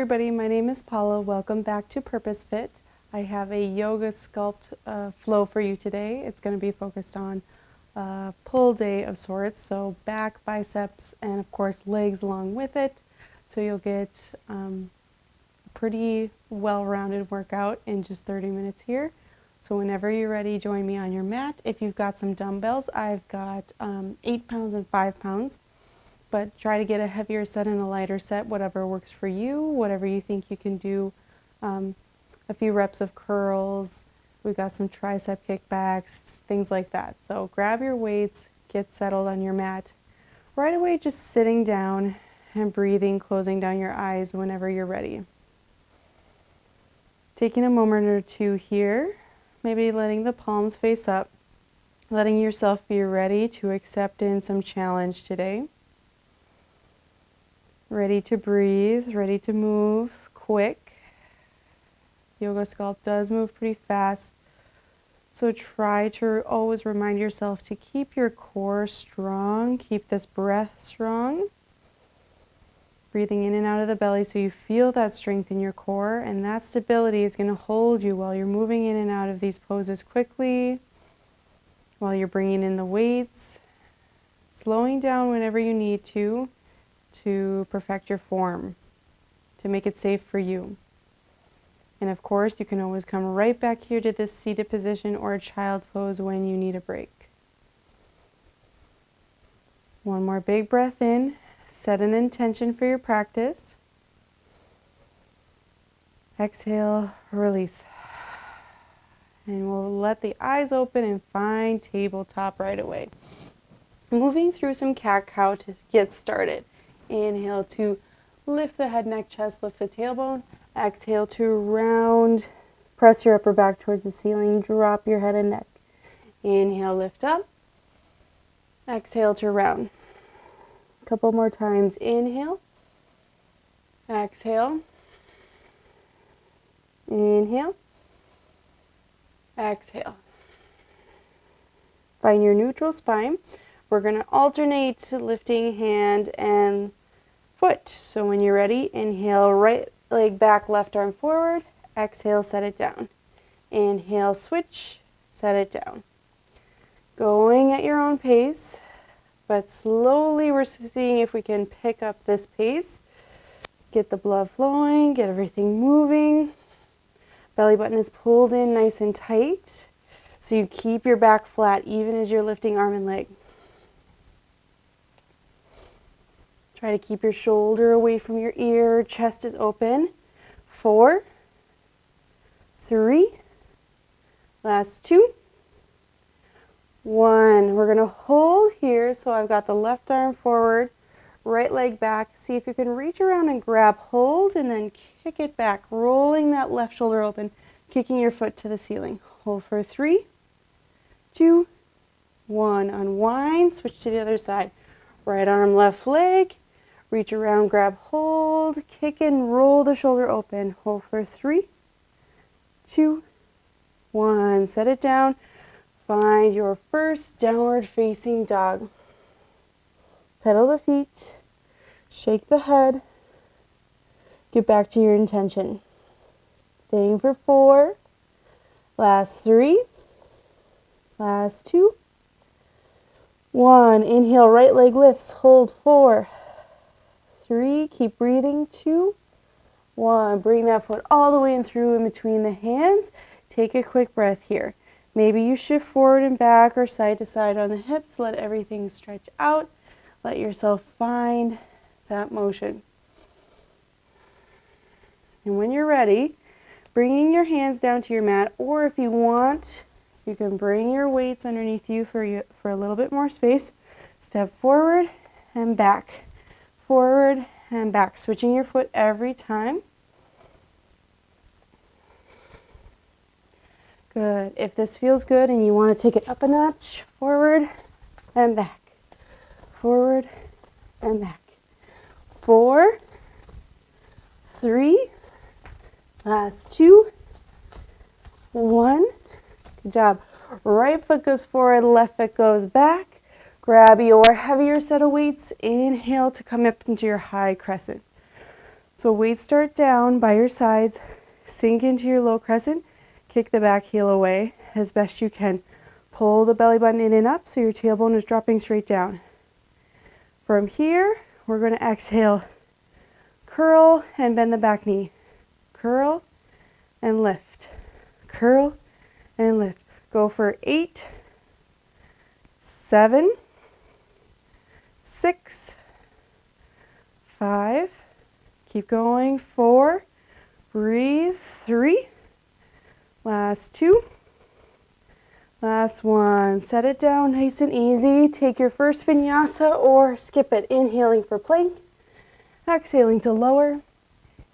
everybody, my name is Paula. Welcome back to Purpose Fit. I have a yoga sculpt flow for you today. It's going to be focused on pull day of sorts, so back, biceps, and of course legs along with it. So you'll get a pretty well-rounded workout in just 30 minutes here. So whenever you're ready, join me on your mat. If you've got some dumbbells, I've got 8 pounds and 5 pounds. But try to get a heavier set and a lighter set, whatever works for you, whatever you think you can do. A few reps of curls, we've got some tricep kickbacks, things like that. So grab your weights, get settled on your mat. Right away, just sitting down and breathing, closing down your eyes whenever you're ready. Taking a moment or two here, maybe letting the palms face up, letting yourself be ready to accept in some challenge today. Ready to breathe, ready to move quick. Yoga Sculpt does move pretty fast, so try to always remind yourself to keep your core strong, keep this breath strong. Breathing in and out of the belly so you feel that strength in your core, and that stability is going to hold you while you're moving in and out of these poses quickly, while you're bringing in the weights, slowing down whenever you need to perfect your form, to make it safe for you. And of course, you can always come right back here to this seated position or child pose when you need a break. One more big breath in, set an intention for your practice. Exhale, release. And we'll let the eyes open and find tabletop right away. Moving through some cat-cow to get started. Inhale to lift the head, neck, chest, lift the tailbone. Exhale to round, press your upper back towards the ceiling, drop your head and neck. Inhale, lift up. Exhale to round. A couple more times. Inhale. Exhale. Inhale. Exhale. Find your neutral spine. We're going to alternate lifting hand and foot. So when you're ready, inhale, right leg back, left arm forward. Exhale, set it down. Inhale, switch, set it down. Going at your own pace, but slowly we're seeing if we can pick up this pace. Get the blood flowing, get everything moving. Belly button is pulled in nice and tight. So you keep your back flat even as you're lifting arm and leg. Try to keep your shoulder away from your ear, chest is open. 4, 3, last 2, 1. We're going to hold here, so I've got the left arm forward, right leg back. See if you can reach around and grab hold and then kick it back, rolling that left shoulder open, kicking your foot to the ceiling. Hold for 3, 2, 1. Unwind, switch to the other side. Right arm, left leg. Reach around, grab hold, kick and roll the shoulder open. Hold for 3, 2, 1. Set it down. Find your first downward facing dog. Pedal the feet, shake the head, get back to your intention. Staying for 4, last 3, last 2, 1. Inhale, right leg lifts, hold 4, 3, keep breathing, 2, 1. Bring that foot all the way in through in between the hands. Take a quick breath here. Maybe you shift forward and back or side to side on the hips. Let everything stretch out. Let yourself find that motion. And when you're ready, bringing your hands down to your mat, or if you want, you can bring your weights underneath you for a little bit more space. Step forward and back. Forward and back, switching your foot every time. Good. If this feels good and you want to take it up a notch, forward and back. Forward and back. 4, 3, last 2, 1. Good job. Right foot goes forward, left foot goes back. Grab your heavier set of weights. Inhale to come up into your high crescent. So weights start down by your sides, sink into your low crescent, kick the back heel away as best you can. Pull the belly button in and up so your tailbone is dropping straight down. From here, we're going to exhale, curl and bend the back knee. Curl and lift. Curl and lift. Go for 8, 7, 6, 5, keep going, 4, breathe, 3, last 2, last 1. Set it down nice and easy. Take your first vinyasa or skip it. Inhaling for plank, exhaling to lower.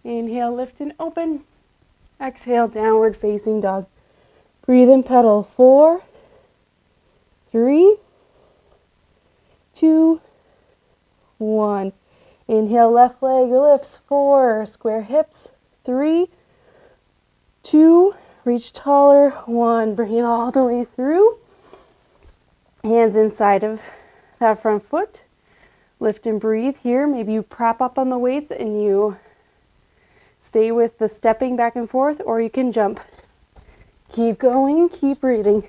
Inhale, lift and open. Exhale, downward facing dog. Breathe and pedal. 4, 3, 2, 1. Inhale, left leg lifts. 4, square hips. 3, 2, reach taller. 1, bring it all the way through. Hands inside of that front foot. Lift and breathe here. Maybe you prop up on the weights and you stay with the stepping back and forth, or you can jump. Keep going, keep breathing.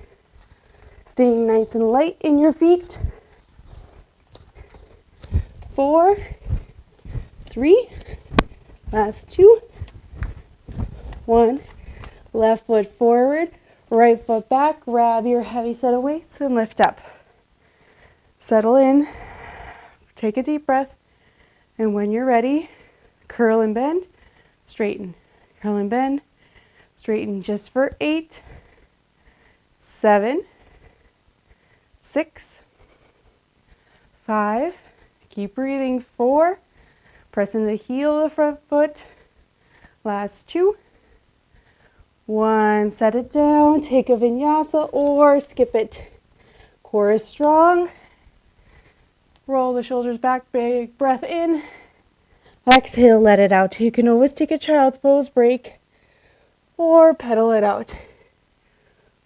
Staying nice and light in your feet. 4, 3, last 2, 1. Left foot forward, right foot back. Grab your heavy set of weights and lift up. Settle in. Take a deep breath. And when you're ready, curl and bend, straighten. Curl and bend, straighten. Just for 8, 7, 6, 5. Keep breathing. 4. Press in the heel of the front foot. Last 2. 1. Set it down. Take a vinyasa or skip it. Core is strong. Roll the shoulders back. Big breath in. Exhale, let it out. You can always take a child's pose break or pedal it out.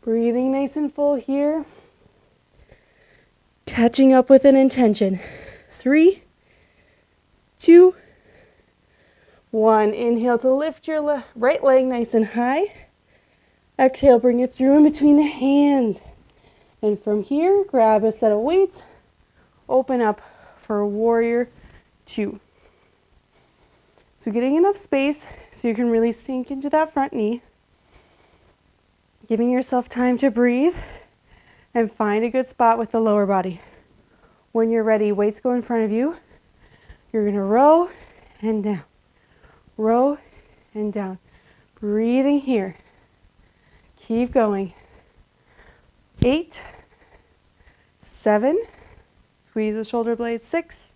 Breathing nice and full here. Catching up with an intention. 3, 2, 1. Inhale to lift your right leg nice and high. Exhale, bring it through in between the hands. And from here, grab a set of weights. Open up for warrior 2. So getting enough space so you can really sink into that front knee. Giving yourself time to breathe and find a good spot with the lower body. When you're ready, weights go in front of you. You're going to row and down. Row and down. Breathing here. Keep going. 8, 7, squeeze the shoulder blades. 6,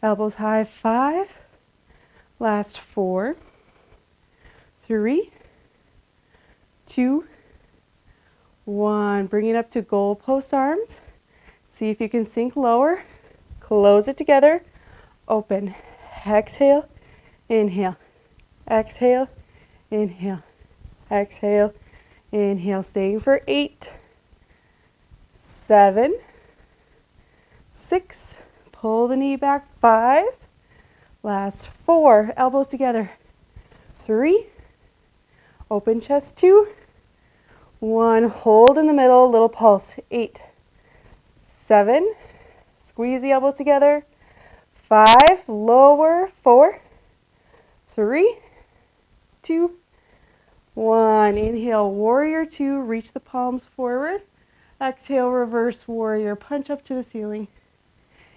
elbows high. 5, last 4, 3, 2, 1. Bring it up to goal post arms. See if you can sink lower. Close it together. Open. Exhale. Inhale. Exhale. Inhale. Exhale. Inhale. Staying for 8, 7, 6. Pull the knee back. 5. Last 4. Elbows together. 3. Open chest. 2. 1. Hold in the middle. Little pulse. 8, 7. Squeeze the elbows together. 5. Lower. 4, 3, 2, 1. Inhale, warrior 2. Reach the palms forward. Exhale, reverse warrior. Punch up to the ceiling.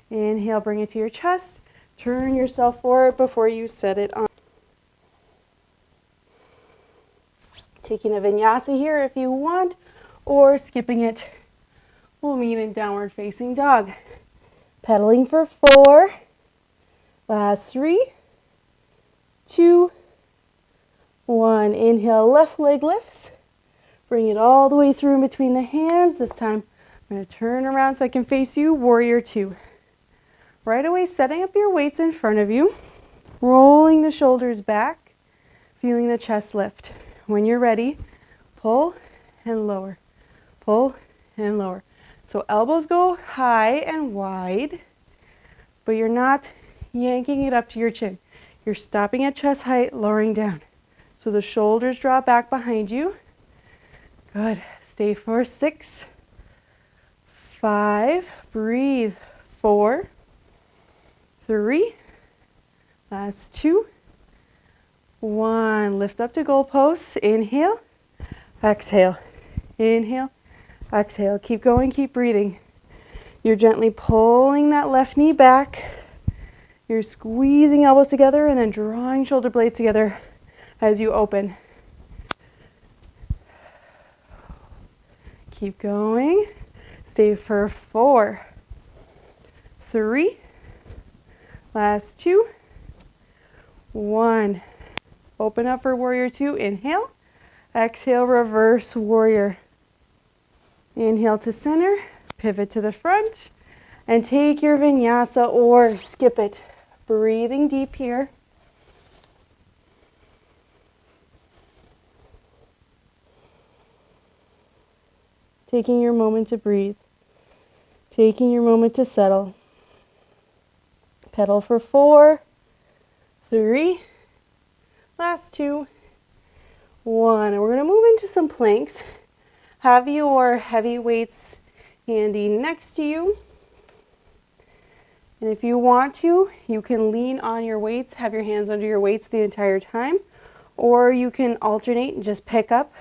Inhale, bring it to your chest. Turn yourself forward before you set it on. Taking a vinyasa here if you want, or skipping it. We'll meet in downward facing dog. Pedaling for 4. Last 3, 2, 1. Inhale, left leg lifts. Bring it all the way through in between the hands. This time I'm going to turn around so I can face you, warrior 2. Right away, setting up your weights in front of you, rolling the shoulders back, feeling the chest lift. When you're ready, pull and lower, pull and lower. So elbows go high and wide, but you're not yanking it up to your chin. You're stopping at chest height, lowering down. So the shoulders drop back behind you. Good. Stay for 6, 5, breathe, 4, 3, last 2, 1. Lift up to goalposts. Inhale, exhale, inhale, exhale. Keep going, keep breathing. You're gently pulling that left knee back. You're squeezing elbows together and then drawing shoulder blades together as you open. Keep going. Stay for 4, 3, last 2, 1. Open up for warrior 2. Inhale. Exhale, reverse warrior. Inhale to center. Pivot to the front. And take your vinyasa or skip it. Breathing deep here. Taking your moment to breathe. Taking your moment to settle. Pedal for 4, 3, last 2, 1. And we're going to move into some planks. Have your heavy weights handy next to you. And if you want to, you can lean on your weights, have your hands under your weights the entire time, or you can alternate and just pick up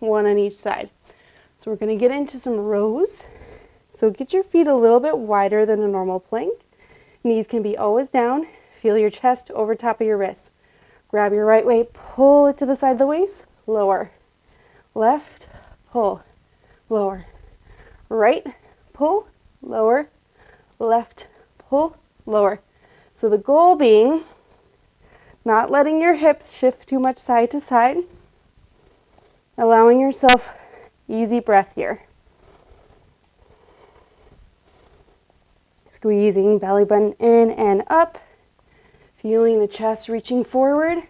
one on each side. So we're going to get into some rows. So get your feet a little bit wider than a normal plank. Knees can be always down. Feel your chest over top of your wrists. Grab your right weight, pull it to the side of the waist, lower. Left, pull, lower. Right, pull, lower. Left, pull, lower. So the goal being not letting your hips shift too much side to side. Allowing yourself easy breath here. Squeezing belly button in and up. Feeling the chest reaching forward.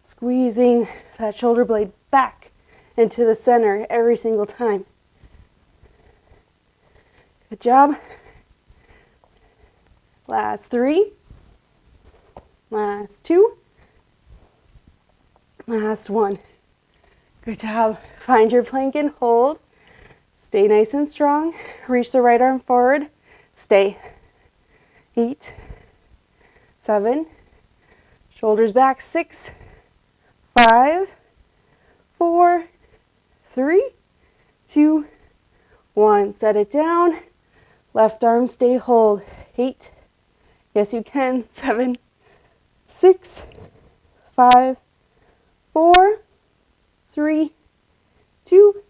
Squeezing that shoulder blade back into the center every single time. Good job. Last 3. Last 2. Last 1. Good job. Find your plank and hold. Stay nice and strong. Reach the right arm forward. Stay. 8, 7, shoulders back. 6, 5, 4, 3, 2, 1. Set it down. Left arm stay hold. 8. Yes, you can. 7, 6, 5, 4, 3, 2,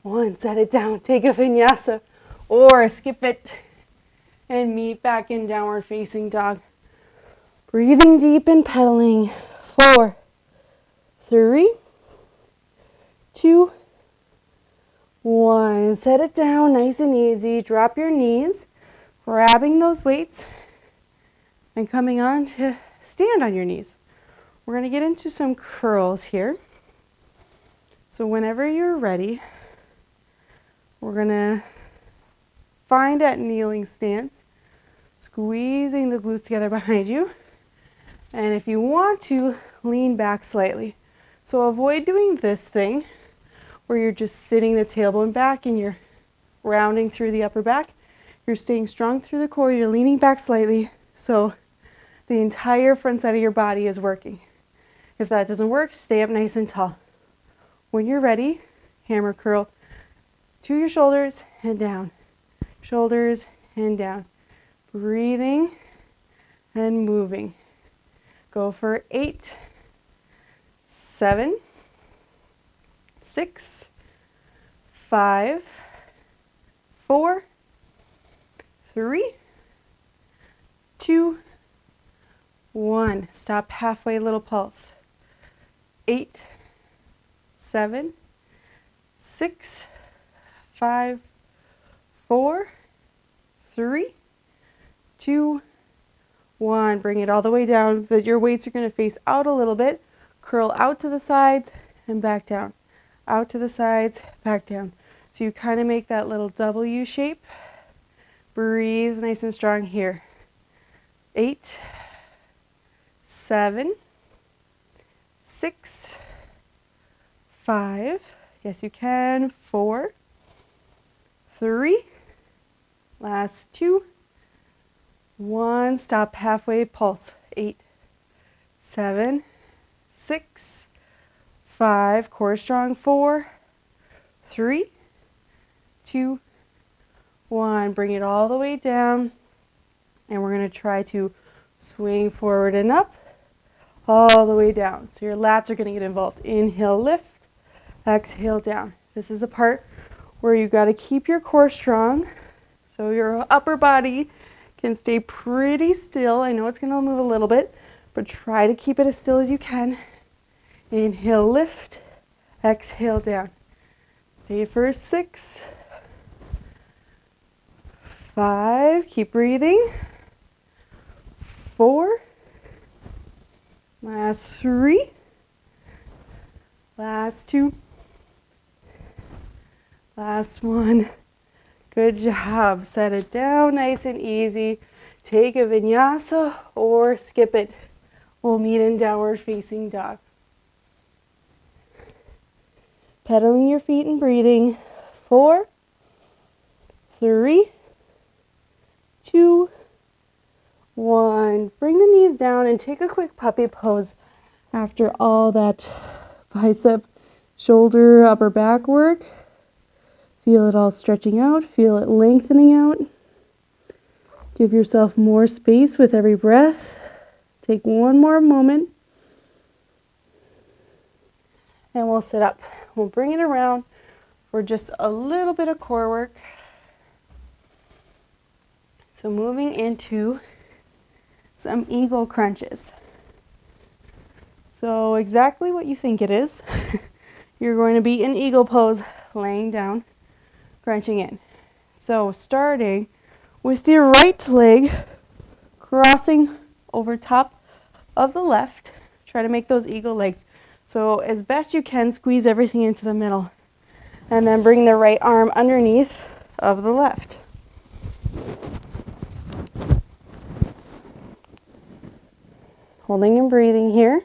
1. Set it down. Take a vinyasa or skip it and meet back in downward facing dog. Breathing deep and pedaling. 4, 3, 2, 1. Set it down nice and easy. Drop your knees, grabbing those weights and coming on to stand on your knees. We're going to get into some curls here. So whenever you're ready, we're going to find that kneeling stance, squeezing the glutes together behind you. And if you want to, lean back slightly. So avoid doing this thing where you're just sitting the tailbone back and you're rounding through the upper back. You're staying strong through the core. You're leaning back slightly so the entire front side of your body is working. If that doesn't work, stay up nice and tall. When you're ready, hammer curl to your shoulders and down. Shoulders and down. Breathing and moving. Go for 8, 7, 6, 5, 4, 3, 2, 1. Stop halfway, little pulse. 8, 7, 6, 5, 4, 3, 2, 1. Bring it all the way down, but your weights are going to face out a little bit. Curl out to the sides and back down. Out to the sides, back down. So you kind of make that little W shape. Breathe nice and strong here. 8, 7, 6, 5, yes you can, 4, 3, last 2, 1, stop halfway, pulse, 8, 7, 6, 5, core strong, 4, 3, 2, 1, bring it all the way down, and we're going to try to swing forward and up, all the way down. So your lats are going to get involved. Inhale, lift, exhale, down. This is the part where you got to keep your core strong so your upper body can stay pretty still. I know it's going to move a little bit, but try to keep it as still as you can. Inhale, lift, exhale, down. Stay for 6, 5, keep breathing, 4, last 3, last 2, last 1. Good job. Set it down nice and easy. Take a vinyasa or skip it. We'll meet in downward facing dog. Pedaling your feet and breathing. 4, 3, 2, 1. Bring the knees down and take a quick puppy pose after all that bicep, shoulder, upper back work. Feel it all stretching out. Feel it lengthening out. Give yourself more space with every breath. Take one more moment. And we'll sit up. We'll bring it around for just a little bit of core work. So moving into some eagle crunches. So exactly what you think it is. You're going to be in eagle pose, laying down, crunching in. So starting with your right leg, crossing over top of the left. Try to make those eagle legs. So as best you can, squeeze everything into the middle. And then bring the right arm underneath of the left. Holding and breathing here.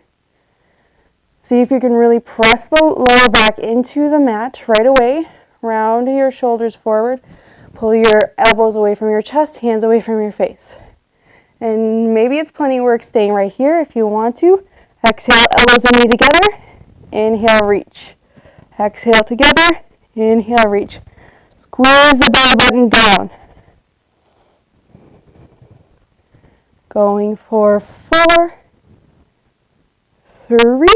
See if you can really press the lower back into the mat right away. Round your shoulders forward. Pull your elbows away from your chest, hands away from your face. And maybe it's plenty of work staying right here if you want to. Exhale, elbows and knee together. Inhale, reach. Exhale together. Inhale, reach. Squeeze the belly button down. Going for 4, 3,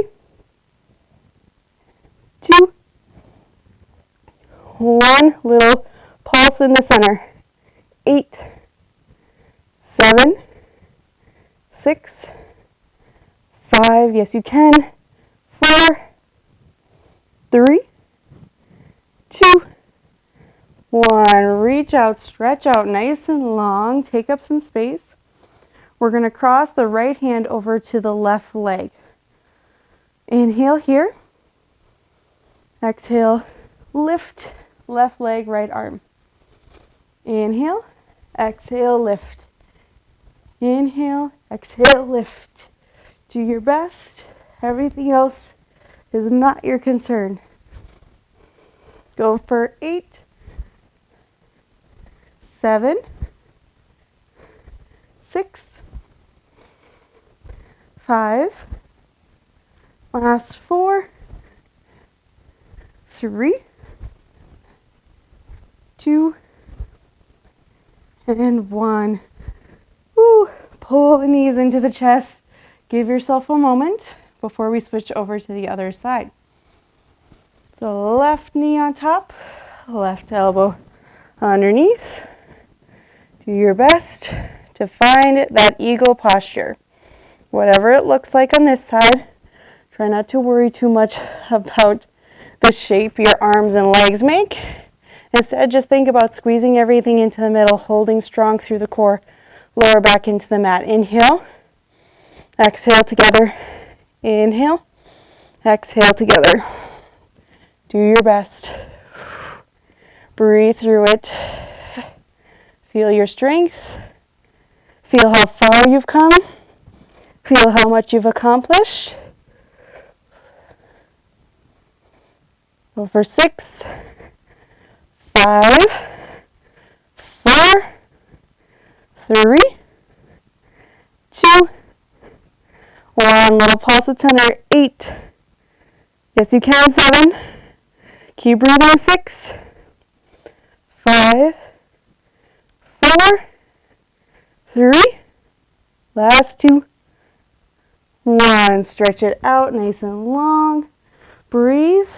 2, 1. Little pulse in the center. 8, 7, 6, 5. Yes, you can. 4, 3, 2, 1. Reach out, stretch out nice and long. Take up some space. We're going to cross the right hand over to the left leg. Inhale here. Exhale, lift, left leg, right arm. Inhale, exhale, lift. Inhale, exhale, lift. Do your best. Everything else is not your concern. Go for 8, 7, 6, 5, last 4, 3, 2, and 1. Woo. Pull the knees into the chest. Give yourself a moment before we switch over to the other side. So left knee on top, left elbow underneath. Do your best to find that eagle posture. Whatever it looks like on this side, try not to worry too much about the shape your arms and legs make. Instead, just think about squeezing everything into the middle, holding strong through the core, lower back into the mat. Inhale, exhale together. Inhale, exhale together. Do your best. Breathe through it. Feel your strength. Feel how far you've come. Feel how much you've accomplished. Go for 6, 5, 4, 3, 2, 1. Little pulse at center. 8. Yes, you can. 7. Keep breathing. 6, 5, 4, 3. Last 2. 1. Stretch it out nice and long. Breathe.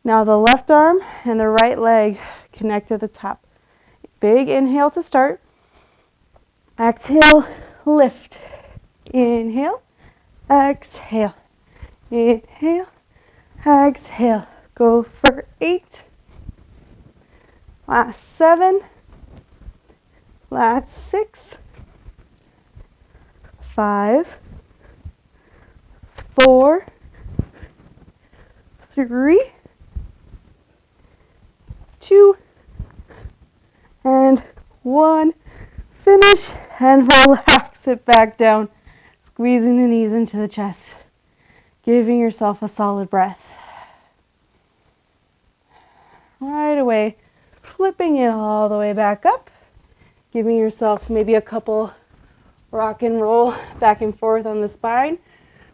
Now the left arm and the right leg connect at the top. Big inhale to start. Exhale, lift. Inhale, exhale. Inhale, exhale. Go for 8. Last 7. Last 6. 5, 4, 3, 2, and 1. Finish and relax it back down, squeezing the knees into the chest, giving yourself a solid breath. Right away, flipping it all the way back up, giving yourself maybe a couple rock and roll back and forth on the spine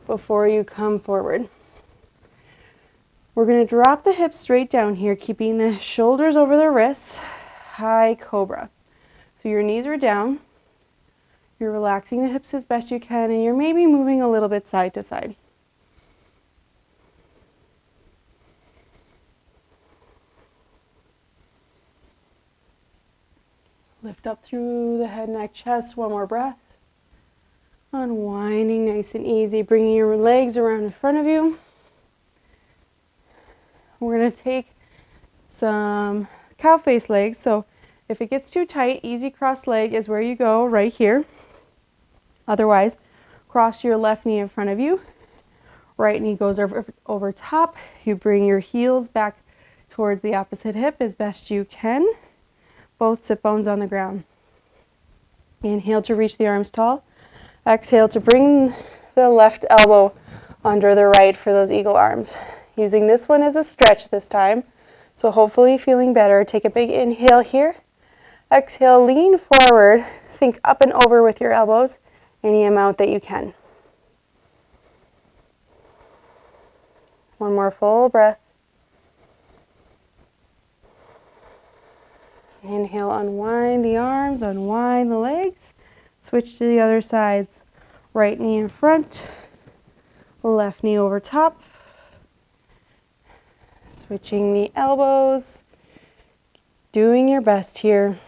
before you come forward. We're going to drop the hips straight down here, keeping the shoulders over the wrists. High cobra. So your knees are down. You're relaxing the hips as best you can, and you're maybe moving a little bit side to side. Lift up through the head, neck, chest. One more breath. Unwinding nice and easy, bringing your legs around in front of you. We're going to take some cow face legs. So if it gets too tight, easy cross leg is where you go, right here. Otherwise, cross your left knee in front of you. Right knee goes over top. You bring your heels back towards the opposite hip as best you can. Both sit bones on the ground. Inhale to reach the arms tall. Exhale to bring the left elbow under the right for those eagle arms. Using this one as a stretch this time. So hopefully feeling better. Take a big inhale here. Exhale, lean forward. Think up and over with your elbows, any amount that you can. One more full breath. Inhale, unwind the arms, unwind the legs. Switch to the other sides. Right knee in front, left knee over top. Switching the elbows. Doing your best here.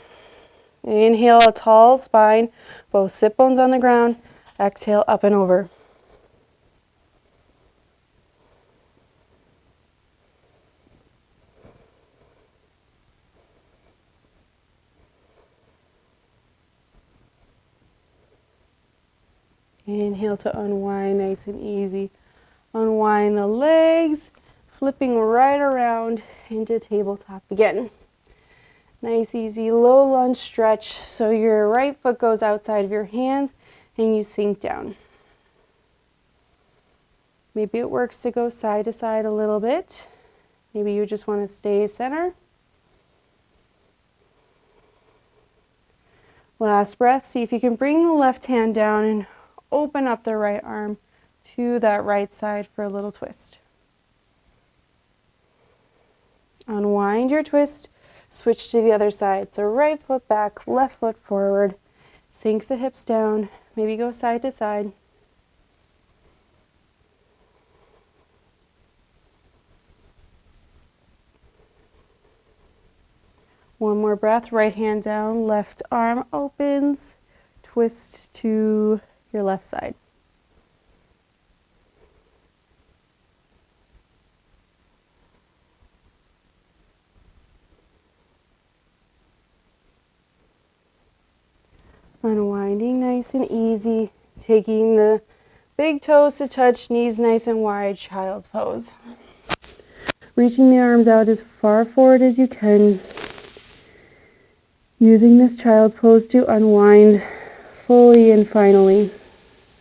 Inhale, a tall spine, both sit bones on the ground. Exhale, up and over. Inhale to unwind, nice and easy. Unwind the legs, flipping right around into tabletop again. Nice, easy, low lunge stretch. So your right foot goes outside of your hands and you sink down. Maybe it works to go side to side a little bit. Maybe you just want to stay center. Last breath. See if you can bring the left hand down and open up the right arm to that right side for a little twist. Unwind your twist. Switch to the other side. So right foot back, left foot forward. Sink the hips down. Maybe go side to side. One more breath. Right hand down, left arm opens. Twist to your left side. Unwinding nice and easy, taking the big toes to touch, knees nice and wide, child's pose. Reaching the arms out as far forward as you can. Using this child's pose to unwind fully and finally.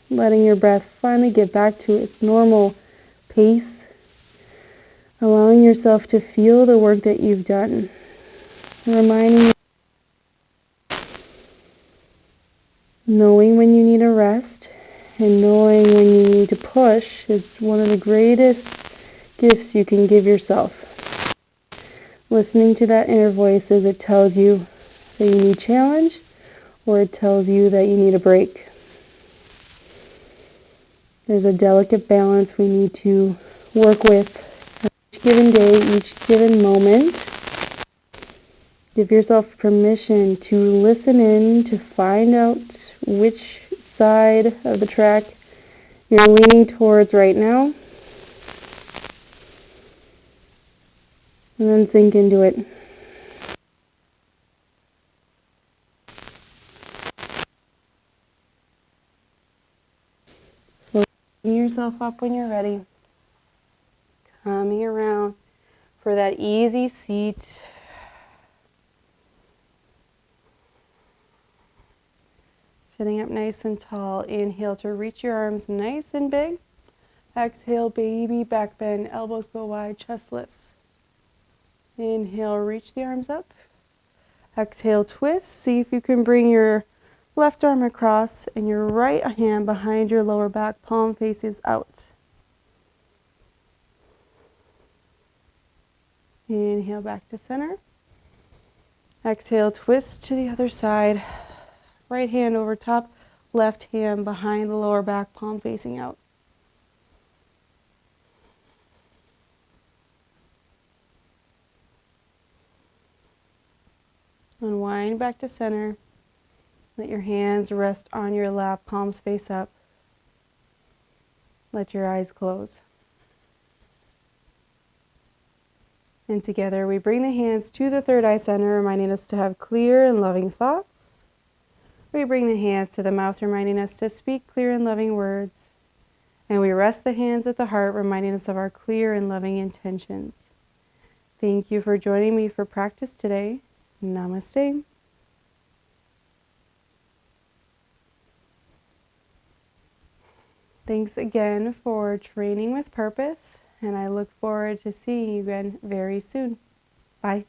letting your breath finally get back to its normal pace, allowing yourself to feel the work that you've done, reminding you, knowing when you need a rest and knowing when you need to push is one of the greatest gifts you can give yourself. Listening to that inner voice as it tells you that you need challenge or it tells you that you need a break. There's a delicate balance we need to work with each given day, each given moment. Give yourself permission to listen in, to find out which side of the track you're leaning towards right now. And then sink into it. Slowly bring yourself up when you're ready. Coming around for that easy seat. Sitting up nice and tall. Inhale to reach your arms nice and big. Exhale, baby back bend. Elbows go wide, chest lifts. Inhale, reach the arms up. Exhale, twist. See if you can bring your left arm across and your right hand behind your lower back, palm faces out. Inhale, back to center. Exhale, twist to the other side. Right hand over top, left hand behind the lower back, palm facing out. Unwind back to center. Let your hands rest on your lap, palms face up. Let your eyes close. And together we bring the hands to the third eye center, reminding us to have clear and loving thoughts. We bring the hands to the mouth, reminding us to speak clear and loving words. And we rest the hands at the heart, reminding us of our clear and loving intentions. Thank you for joining me for practice today. Namaste. Thanks again for training with purpose, and I look forward to seeing you again very soon. Bye.